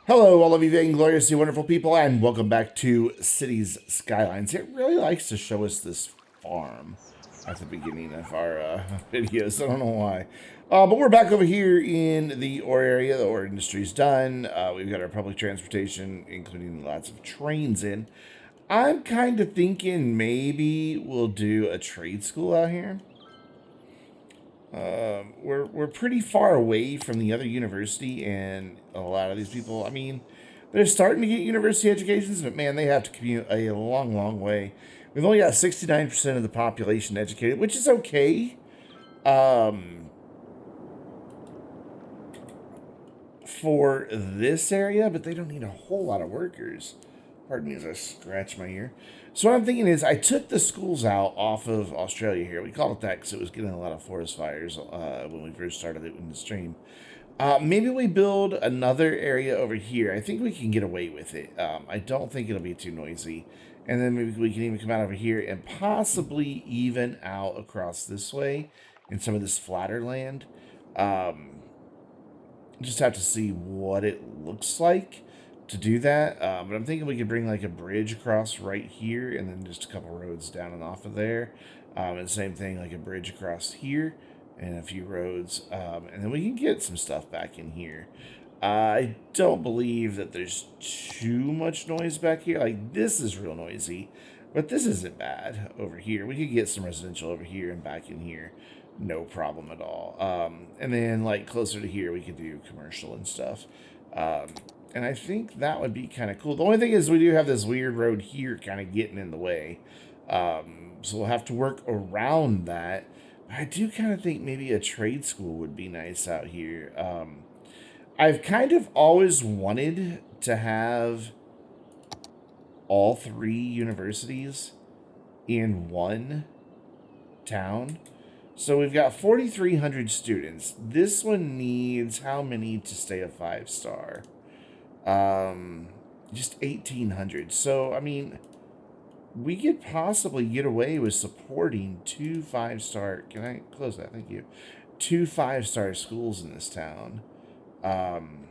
Hello, all of you Vainglorious, you wonderful people, and welcome back to Cities Skylines. It really likes to show us this farm at the beginning of our videos. I don't know why. But we're back over here in the ore area. The ore industry's done. We've got our public transportation, including lots of trains in. I'm kind of thinking maybe we'll do a trade school out here. We're pretty far away from the other university, and a lot of these people, I mean, they're starting to get university educations, but man, they have to commute a long, long way. We've only got 69% of the population educated, which is okay. Um, for this area, but they don't need a whole lot of workers. Pardon me as I scratch my ear. So what I'm thinking is I took the schools out off of Australia here. We called it that because it was getting a lot of forest fires when we first started it in the stream. Maybe we build another area over here. I think we can get away with it. I don't think it'll be too noisy. And then maybe we can even come out over here and possibly even out across this way in some of this flatter land. Just have to see what it looks like to do that. But I'm thinking we could bring like a bridge across right here and then just a couple roads down and off of there. And same thing, like a bridge across here and a few roads. And then we can get some stuff back in here. I don't believe that there's too much noise back here. Like, this is real noisy, but this isn't bad over here. We could get some residential over here and back in here. No problem at all. And then, like, closer to here, we could do commercial and stuff. And I think that would be kind of cool. The only thing is we do have this weird road here kind of getting in the way. So we'll have to work around that. But I do kind of think maybe a trade school would be nice out here. I've kind of always wanted to have all three universities in one town. So we've got 4,300 students. This one needs how many to stay a 5-star? Just 1,800. So, I mean, we could possibly get away with supporting 2 5-star. Can I close that? Thank you. 2 5-star schools in this town. Um,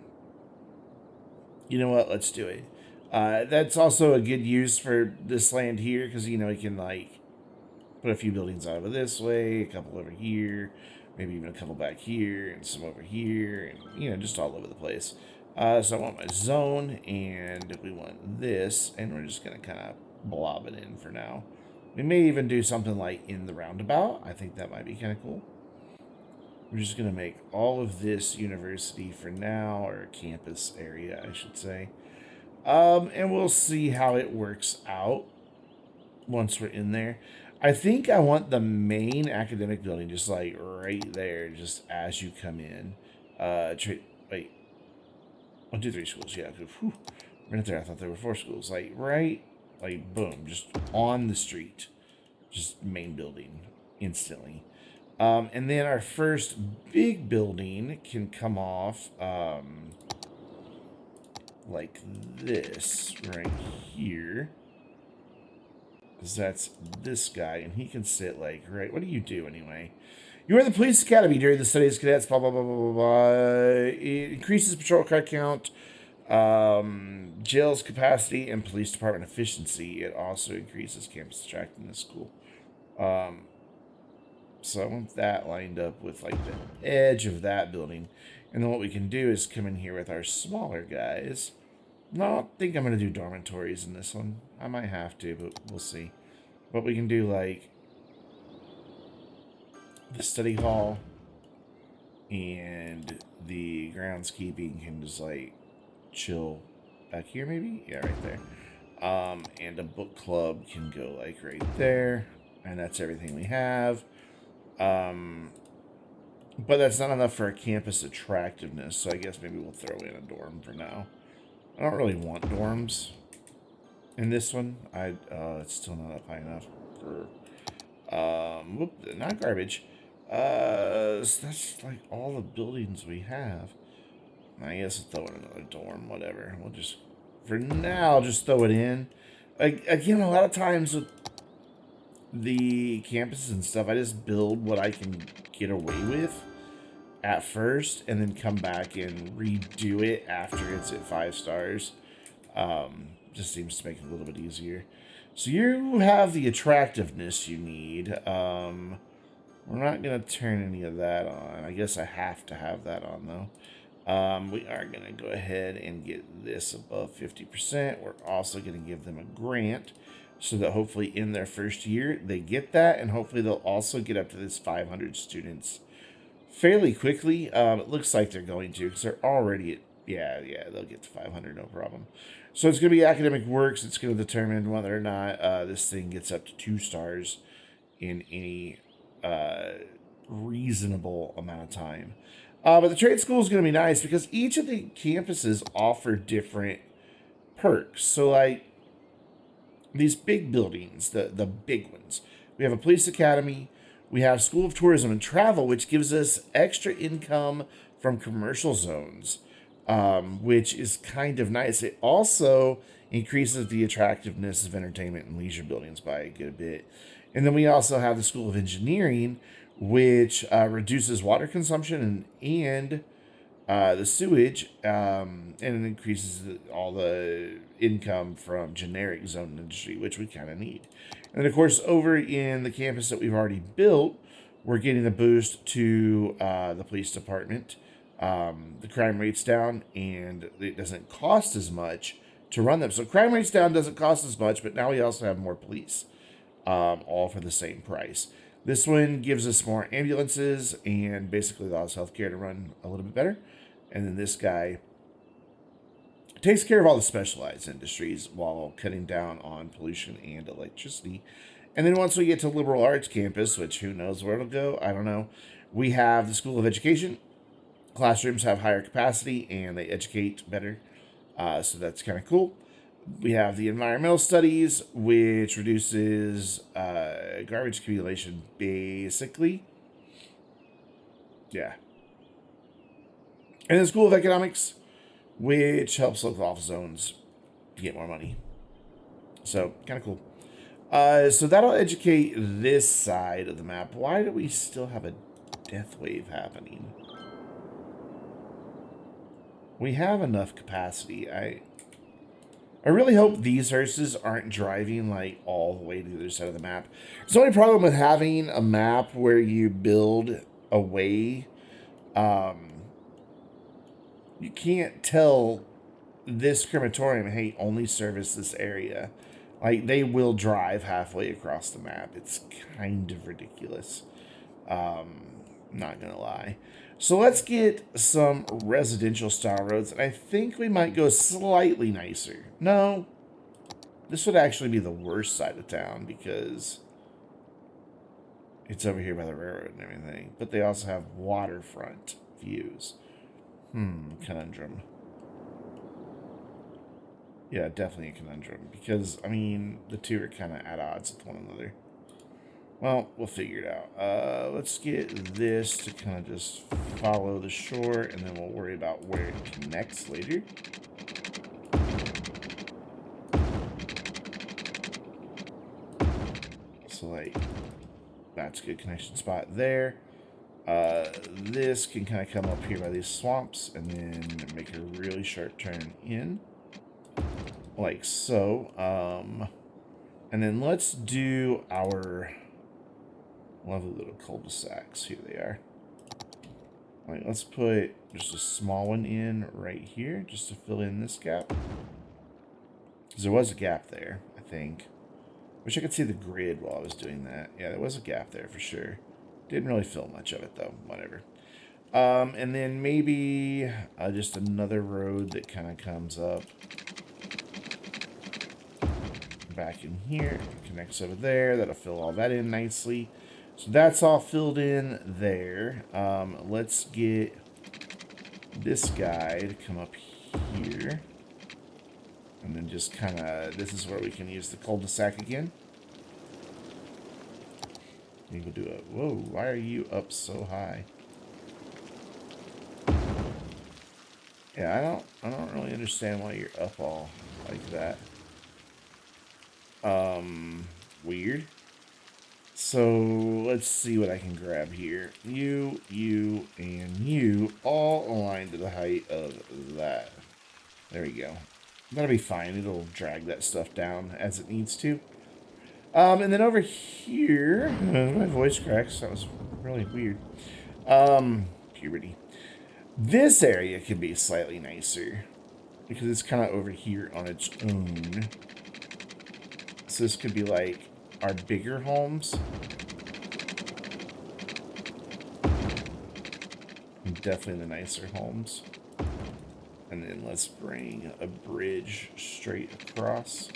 you know what? Let's do it. That's also a good use for this land here because, you know, you can, like, put a few buildings over this way, a couple over here, maybe even a couple back here, and some over here, and, you know, just all over the place. So I want my zone, and we want this, and we're just going to kind of blob it in for now. We may even do something like in the roundabout. I think that might be kind of cool. We're just going to make all of this university for now, or campus area, I should say. And we'll see how it works out once we're in there. I think I want the main academic building just like right there, just as you come in. Wait, 1, 2, 3 schools. Yeah, whew, right there. I thought there were 4 schools. Like right, like boom, just on the street, just main building instantly. And then our first big building can come off like this right here. Because that's this guy, and he can sit like, right, what do you do anyway? You are the police academy during the studies cadets, blah, blah, blah, blah, blah, blah. It increases patrol car count, jail's capacity, and police department efficiency. It also increases campus attractiveness school. So I want that lined up with like the edge of that building. And then what we can do is come in here with our smaller guys. No, I don't think I'm going to do dormitories in this one. I might have to, but we'll see. But we can do like the study hall and the groundskeeping can just like chill back here maybe? Yeah, right there. And a book club can go like right there. And that's everything we have. But that's not enough for a campus attractiveness, so I guess maybe we'll throw in a dorm for now. I don't really want dorms in this one. It's still not up high enough for, not garbage. So that's like all the buildings we have. I guess we'll throw in another dorm, whatever. We'll just, for now, just throw it in. Like, again, a lot of times with the campuses and stuff, I just build what I can get away with. at first and then come back and redo it after it's at 5 stars. Just seems to make it a little bit easier. So you have the attractiveness you need. We're not going to turn any of that on. I guess I have to have that on, though. We are going to go ahead and get this above 50%. We're also going to give them a grant so that hopefully in their first year they get that, and hopefully they'll also get up to this 500 students fairly quickly. It looks like they're going to, because they're already at, yeah, they'll get to 500, no problem. So it's going to be academic works. It's going to determine whether or not this thing gets up to 2 stars in any reasonable amount of time. But the trade school is going to be nice because each of the campuses offer different perks. So, like, these big buildings, the big ones. We have a police academy. We have School of Tourism and Travel, which gives us extra income from commercial zones, which is kind of nice. It also increases the attractiveness of entertainment and leisure buildings by a good bit. And then we also have the School of Engineering, which reduces water consumption and the sewage, and it increases all the income from generic zone industry, which we kind of need. And then, of course, over in the campus that we've already built, we're getting a boost to the police department. The crime rate's down, and it doesn't cost as much to run them. So crime rate's down, doesn't cost as much, but now we also have more police, all for the same price. This one gives us more ambulances and basically allows healthcare to run a little bit better. And then this guy takes care of all the specialized industries while cutting down on pollution and electricity. And then once we get to liberal arts campus, which who knows where it'll go, I don't know, we have the School of Education. Classrooms have higher capacity and they educate better. So that's kind of cool. We have the environmental studies, which reduces garbage accumulation, basically. Yeah. And the School of Economics, which helps local office zones get more money. So, kind of cool. So that'll educate this side of the map. Why do we still have a death wave happening? We have enough capacity. I really hope these hearses aren't driving like all the way to the other side of the map. It's the only problem with having a map where you build a way. You can't tell this crematorium, hey, only service this area. Like, they will drive halfway across the map. It's kind of ridiculous. Not gonna lie. So let's get some residential style roads. And I think we might go slightly nicer. No, this would actually be the worst side of town because it's over here by the railroad and everything. But they also have waterfront views. Conundrum. Yeah, definitely a conundrum. Because, I mean, the two are kind of at odds with one another. Well, we'll figure it out. Let's get this to kind of just follow the shore, and then we'll worry about where it connects later. So, like, that's a good connection spot there. This can kind of come up here by these swamps and then make a really sharp turn in. Like so. And then let's do our lovely little cul-de-sacs. Here they are. Like, let's put just a small one in right here just to fill in this gap. Because there was a gap there, I think. Wish I could see the grid while I was doing that. Yeah, there was a gap there for sure. Didn't really fill much of it, though. Whatever. And then maybe just another road that kind of comes up back in here. Connects over there. That'll fill all that in nicely. So that's all filled in there. Let's get this guy to come up here. And then just kind of, this is where we can use the cul-de-sac again. We will do it. Whoa, why are you up so high? Yeah, I don't really understand why you're up all like that. Weird. So let's see what I can grab here. You, and you all aligned to the height of that. There we go. That'll be fine. It'll drag that stuff down as it needs to. And then over here, my voice cracks. That was really weird. Puberty. This area could be slightly nicer because it's kind of over here on its own. So this could be like our bigger homes. Definitely the nicer homes. And then let's bring a bridge straight across.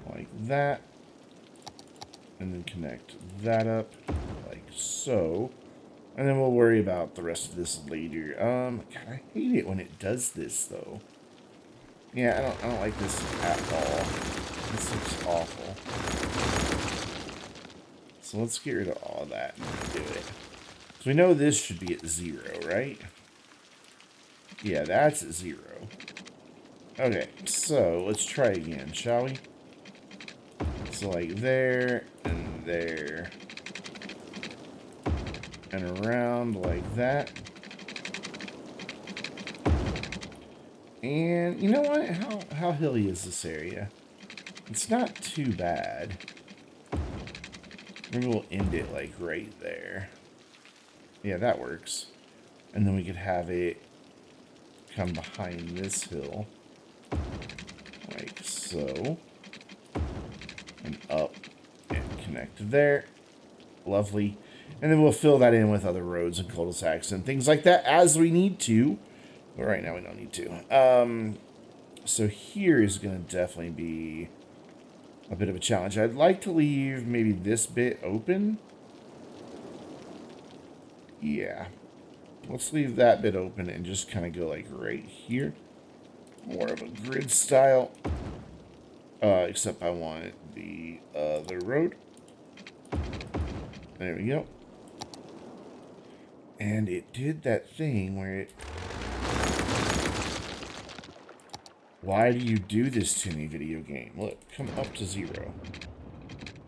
Like that. And then connect that up like so. And then we'll worry about the rest of this later. God, I hate it when it does this though. Yeah, I don't like this at all. This looks awful. So let's get rid of all of that and do it. So we know this should be at 0, right? Yeah, that's at 0. Okay, so let's try again, shall we? So like there, and there. And around like that. And you know what? How hilly is this area? It's not too bad. Maybe we'll end it like right there. Yeah, that works. And then we could have it come behind this hill. Like so. And up and connect there. Lovely. And then we'll fill that in with other roads and cul-de-sacs and things like that as we need to. But right now we don't need to. So here is going to definitely be a bit of a challenge. I'd like to leave maybe this bit open. Yeah. Let's leave that bit open and just kind of go like right here. More of a grid style. Except I want the other road. There we go. And it did that thing where it... Why do you do this to me, video game? Look, come up to 0.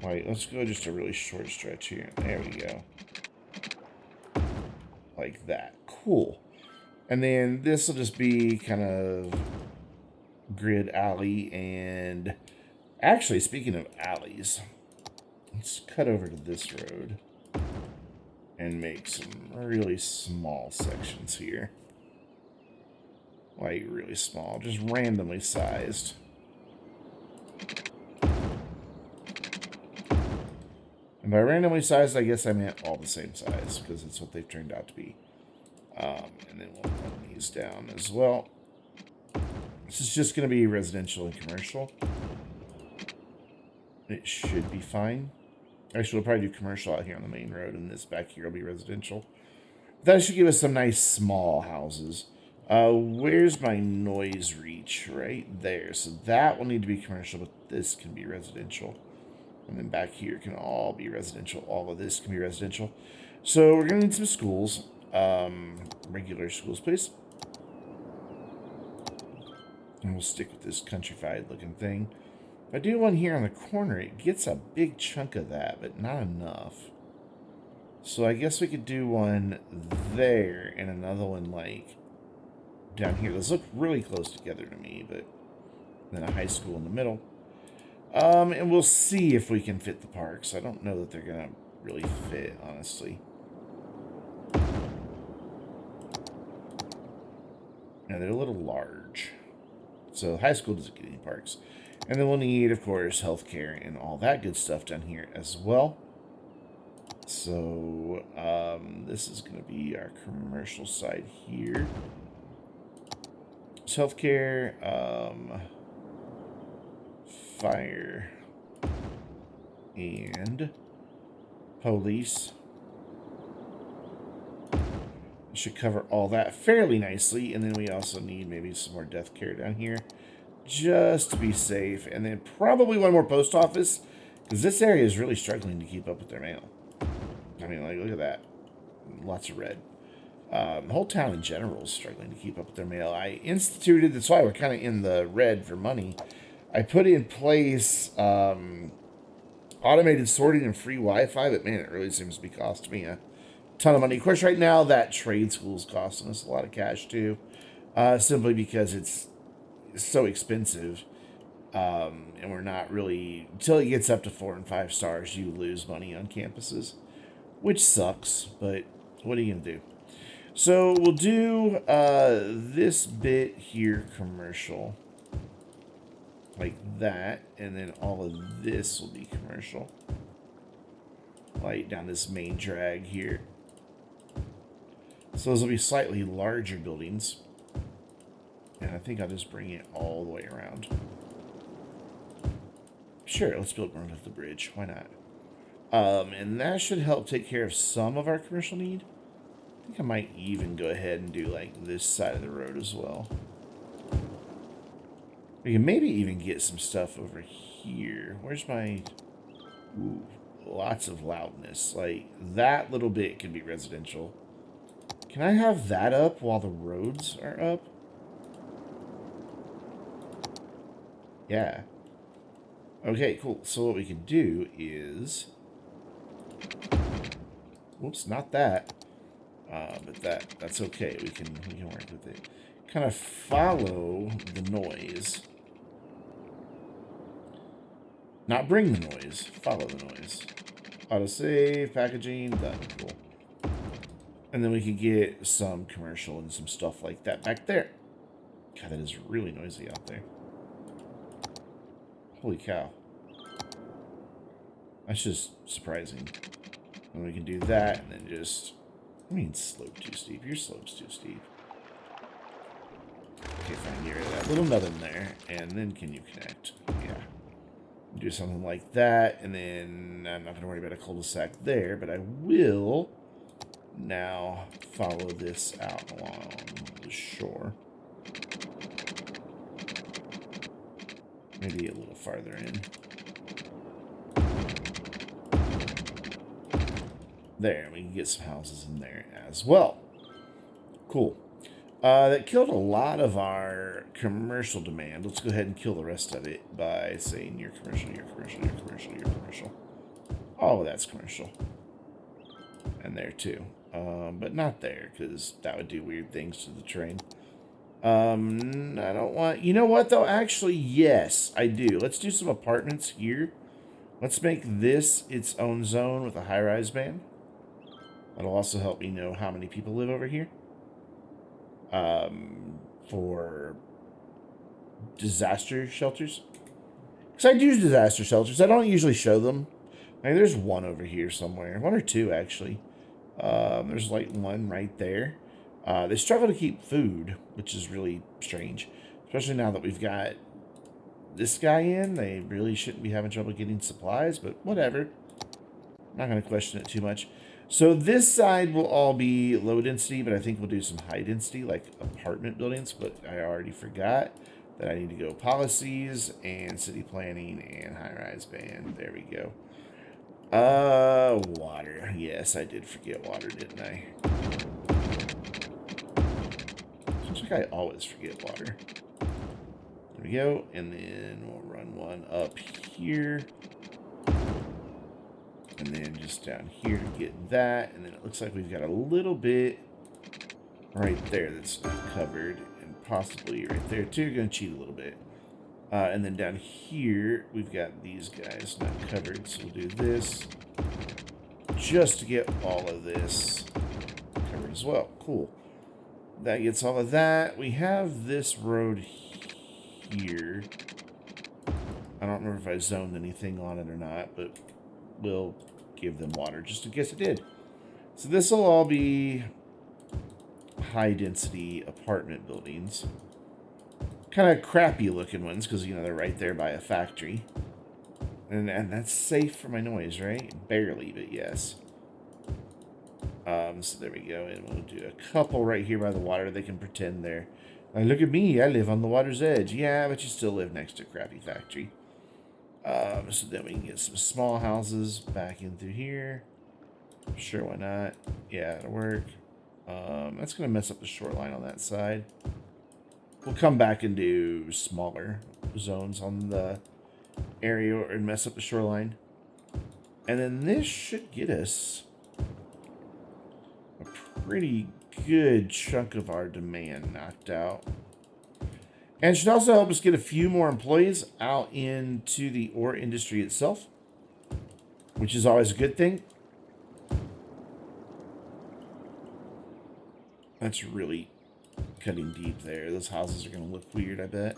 Wait, let's go just a really short stretch here. There we go. Like that. Cool. And then this will just be kind of grid alley. And actually, speaking of alleys, let's cut over to this road and make some really small sections here. Like really small, just randomly sized. And by randomly sized, I guess I meant all the same size, because it's what they've turned out to be. And then we'll run these down as well. This is just going to be residential and commercial. It should be fine. Actually, we'll probably do commercial out here on the main road, and this back here will be residential. That should give us some nice small houses. Where's my noise reach? Right there. So that will need to be commercial, but this can be residential. And then back here can all be residential. All of this can be residential. So we're going to need some schools. Regular schools, please. And we'll stick with this countrified looking thing. If I do one here on the corner, it gets a big chunk of that, but not enough. So I guess we could do one there and another one like down here. Those look really close together to me, but then a high school in the middle. And we'll see if we can fit the parks. I don't know that they're going to really fit, honestly. No, they're a little large. So high school doesn't get any parks. And then we'll need, of course, healthcare and all that good stuff down here as well. So this is going to be our commercial side here. It's healthcare, fire, and police. Should cover all that fairly nicely. And then we also need maybe some more death care down here just to be safe. And then probably one more post office, because this area is really struggling to keep up with their mail. I mean, like, look at that. Lots of red. The whole town in general is struggling to keep up with their mail. I instituted, that's why we're kind of in the red for money. I put in place automated sorting and free Wi-Fi, but man, it really seems to be costing me a ton of money. Of course, right now that trade school is costing us a lot of cash too, simply because it's so expensive, and we're not really until it gets up to 4 and 5 stars. You lose money on campuses, which sucks. But what are you gonna do? So we'll do this bit here commercial, like that, and then all of this will be commercial. Like down this main drag here. So those will be slightly larger buildings. And I think I'll just bring it all the way around. Sure, let's build one of the bridge. Why not? And that should help take care of some of our commercial need. I think I might even go ahead and do like this side of the road as well. We can maybe even get some stuff over here. Where's my... Ooh, lots of loudness. Like, that little bit can be residential. Can I have that up while the roads are up? Yeah. Okay, cool. So what we can do is... Whoops, not that. But that's okay. We can work with it. Kind of follow the noise. Not bring the noise. Follow the noise. Autosave, packaging, done. Cool. And then we can get some commercial and some stuff like that back there. God, that is really noisy out there. Holy cow. That's just surprising. And we can do that and then just... I mean, slope too steep. Your slope's too steep. Okay, fine. Get rid of that little nothing there. And then can you connect? Yeah. Do something like that. And then I'm not going to worry about a cul-de-sac there, but I will now follow this out along the shore. Maybe a little farther in. There, we can get some houses in there as well. Cool. That killed a lot of our commercial demand. Let's go ahead and kill the rest of it by saying your commercial, your commercial, your commercial, your commercial. Oh, that's commercial. And there too. But not there, because that would do weird things to the train. I don't want... You know what, though? Actually, yes, I do. Let's do some apartments here. Let's make this its own zone with a high-rise band. That'll also help me know how many people live over here. For disaster shelters. Because I do disaster shelters. I don't usually show them. Like, there's one over here somewhere. One or two, actually. There's like one right there. They struggle to keep food, which is really strange. Especially now that we've got this guy in. They really shouldn't be having trouble getting supplies, but whatever. I'm not going to question it too much. So this side will all be low density, but I think we'll do some high density, like apartment buildings. But I already forgot that I need to go policies and city planning and high-rise band. There we go. Water. Yes, I did forget water, didn't I? Seems like I always forget water. There we go. And then we'll run one up here. And then just down here to get that. And then it looks like we've got a little bit right there that's not covered. And possibly right there too. Going to cheat a little bit. And then down here, we've got these guys not covered. So we'll do this just to get all of this covered as well. Cool. That gets all of that. We have this road here. I don't remember if I zoned anything on it or not, but we'll give them water just in case it did. So this will all be high density apartment buildings. Kind of crappy looking ones because, you know, they're right there by a factory. And that's safe for my noise, right? Barely, but yes. So there we go. And we'll do a couple right here by the water. They can pretend they're... Like, look at me, I live on the water's edge. Yeah, but you still live next to a crappy factory. So then we can get some small houses back in through here. Sure, why not? Yeah, that'll work. That's going to mess up the shoreline on that side. We'll come back and do smaller zones on the area and mess up the shoreline. And then this should get us a pretty good chunk of our demand knocked out. And it should also help us get a few more employees out into the ore industry itself, which is always a good thing. That's really cutting deep there. Those houses are going to look weird, I bet.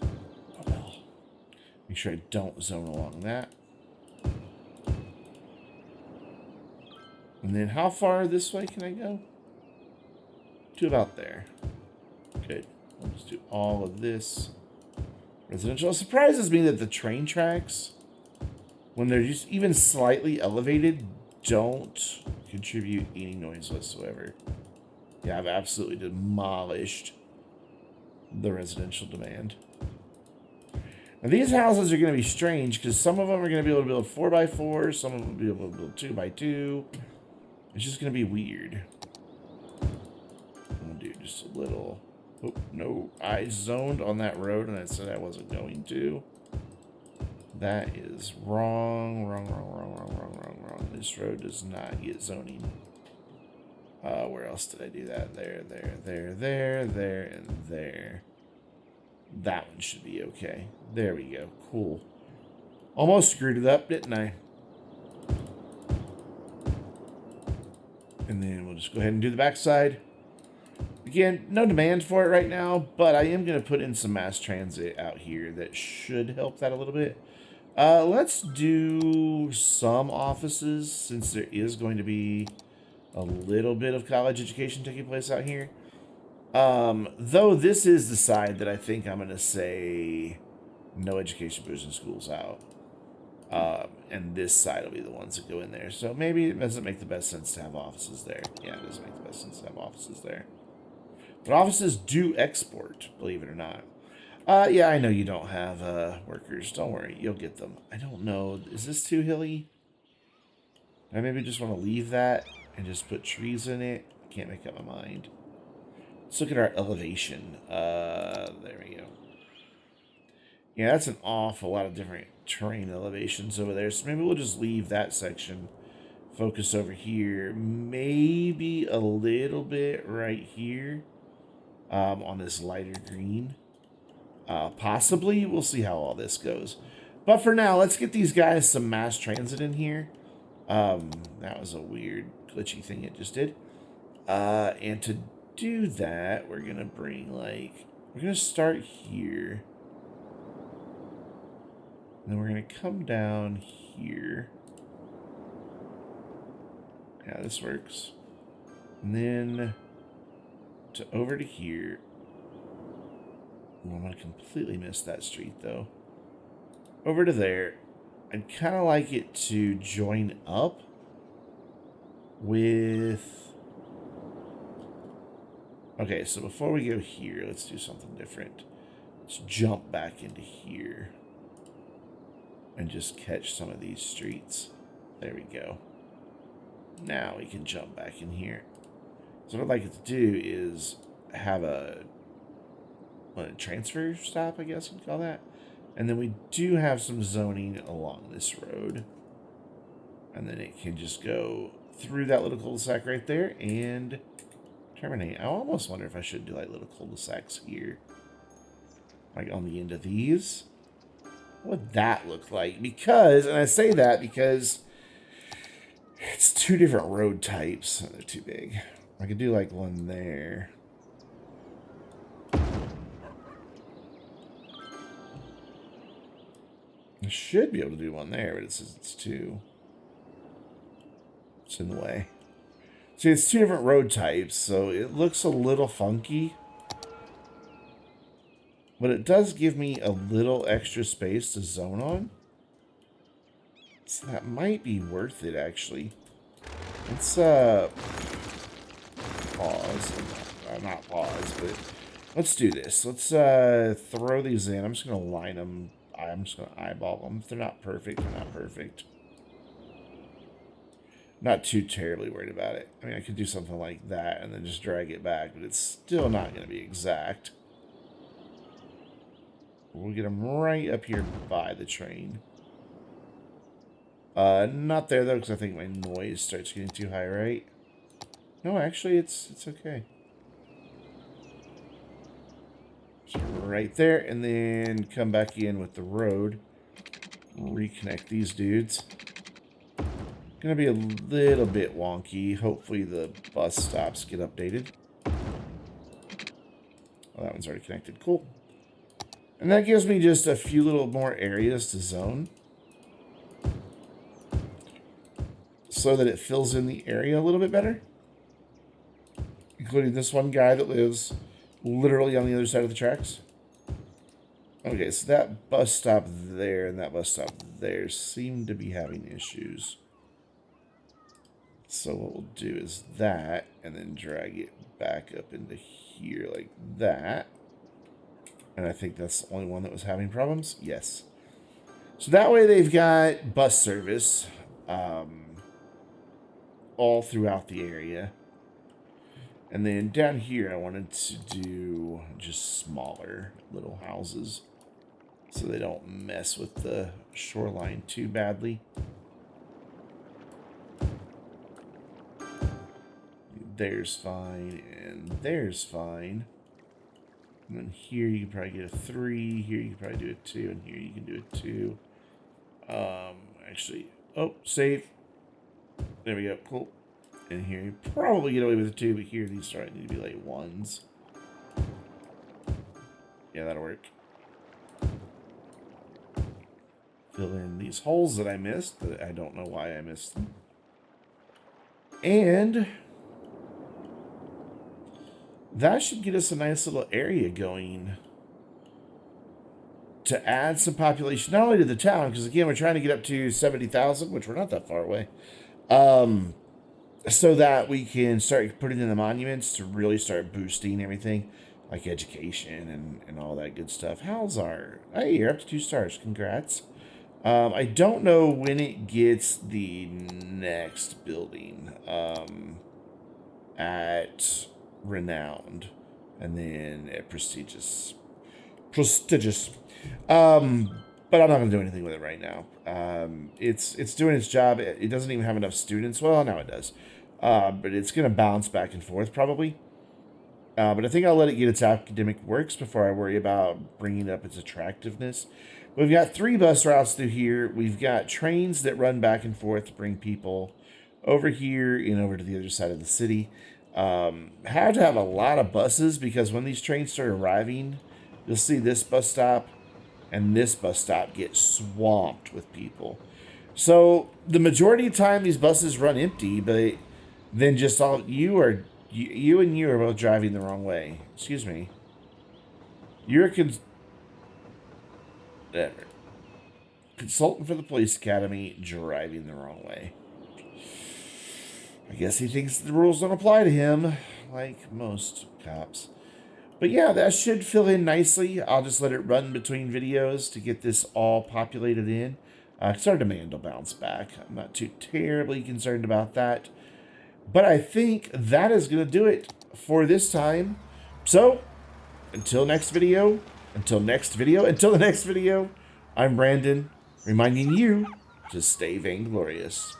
Oh well. Make sure I don't zone along that. And then how far this way can I go? To about there. Good. I'll just do all of this residential. It surprises me that the train tracks, when they're just even slightly elevated, don't contribute any noise whatsoever. Yeah, I've absolutely demolished the residential demand. Now, these houses are going to be strange because some of them are going to be able to build 4x4, some of them will be able to build 2x2. It's just going to be weird. I'm going to do just a little... Oh, no. I zoned on that road and I said I wasn't going to. That is wrong, wrong. This road does not get zoning. Where else did I do that? There, and there. That one should be okay. There we go. Cool. Almost screwed it up, didn't I? And then we'll just go ahead and do the backside. Again, no demand for it right now, but I am going to put in some mass transit out here that should help that a little bit. Let's do some offices since there is going to be a little bit of college education taking place out here. Though this is the side that I think I'm going to say no education boosting schools out. And this side will be the ones that go in there. So maybe it doesn't make the best sense to have offices there. Yeah, it doesn't make the best sense to have offices there. But offices do export, believe it or not. Yeah, I know you don't have workers. Don't worry, you'll get them. I don't know. Is this too hilly? I maybe just want to leave that and just put trees in it. Can't make up my mind. Let's look at our elevation. There we go. Yeah, that's an awful lot of different terrain elevations over there. So maybe we'll just leave that section. Focus over here. Maybe a little bit right here. On this lighter green. Possibly. We'll see how all this goes. But for now, let's get these guys some mass transit in here. That was a weird glitchy thing it just did. And to do that, we're going to bring we're going to start here. And then we're going to come down here. Yeah, this works. And then over to here. Well, I'm going to completely miss that street, though. Over to there. I'd kind of like it to join up with... Okay, so before we go here, let's do something different. Let's jump back into here. And just catch some of these streets. There we go. Now we can jump back in here. So what I'd like it to do is have a transfer stop, I guess you'd call that. And then we do have some zoning along this road. And then it can just go through that little cul-de-sac right there and terminate. I almost wonder if I should do little cul-de-sacs here. Like on the end of these. What would that look like? Because, and I say that because it's two different road types. They're too big. I could do one there. I should be able to do one there, but it says it's two. It's in the way. See, it's two different road types, so it looks a little funky. But it does give me a little extra space to zone on. So that might be worth it, actually. Let's, pause. Not pause, but let's do this. Let's, throw these in. I'm just going to line them. I'm just going to eyeball them. If they're not perfect, they're not perfect. Not too terribly worried about it. I mean, I could do something like that and then just drag it back, but it's still not going to be exact. We'll get them right up here by the train. Not there, though, because I think my noise starts getting too high, right? No, actually, it's okay. So right there, and then come back in with the road. Reconnect these dudes. Gonna be a little bit wonky. Hopefully the bus stops get updated. Oh, that one's already connected. Cool. And that gives me just a few little more areas to zone, so that it fills in the area a little bit better. Including this one guy that lives literally on the other side of the tracks. Okay, so that bus stop there and that bus stop there seem to be having issues. So what we'll do is that, and then drag it back up into here like that. And I think that's the only one that was having problems. Yes. So that way they've got bus service all throughout the area. And then down here I wanted to do just smaller little houses, so they don't mess with the shoreline too badly. There's fine, and there's fine. And then here you can probably get a 3. Here you can probably do a 2, and here you can do a 2. Actually, oh, save. There we go. Cool. And here you probably get away with a 2, but here these start need to be like 1s. Yeah, that'll work. Fill in these holes that I missed. That I don't know why I missed them. And that should get us a nice little area going to add some population, not only to the town, because again, we're trying to get up to 70,000, which we're not that far away, so that we can start putting in the monuments to really start boosting everything, like education and all that good stuff. How's our... Hey, you're up to 2 stars. Congrats. I don't know when it gets the next building at Renowned, and then at Prestigious. But I'm not going to do anything with it right now. It's doing its job. It doesn't even have enough students. Well, now it does. But it's going to bounce back and forth probably. But I think I'll let it get its academic works before I worry about bringing up its attractiveness. We've got 3 bus routes through here. We've got trains that run back and forth to bring people over here and over to the other side of the city. Had to have a lot of buses, because when these trains start arriving, you'll see this bus stop and this bus stop get swamped with people. So the majority of the time these buses run empty, but then just all you and you are both driving the wrong way. Excuse me. You're consultant for the police academy, driving the wrong way. I guess he thinks the rules don't apply to him, like most cops. But yeah, that should fill in nicely. I'll just let it run between videos to get this all populated in. Our demand will bounce back. I'm not too terribly concerned about that. But I think that is going to do it for this time. So, until the next video, I'm Brandon, reminding you to stay vainglorious.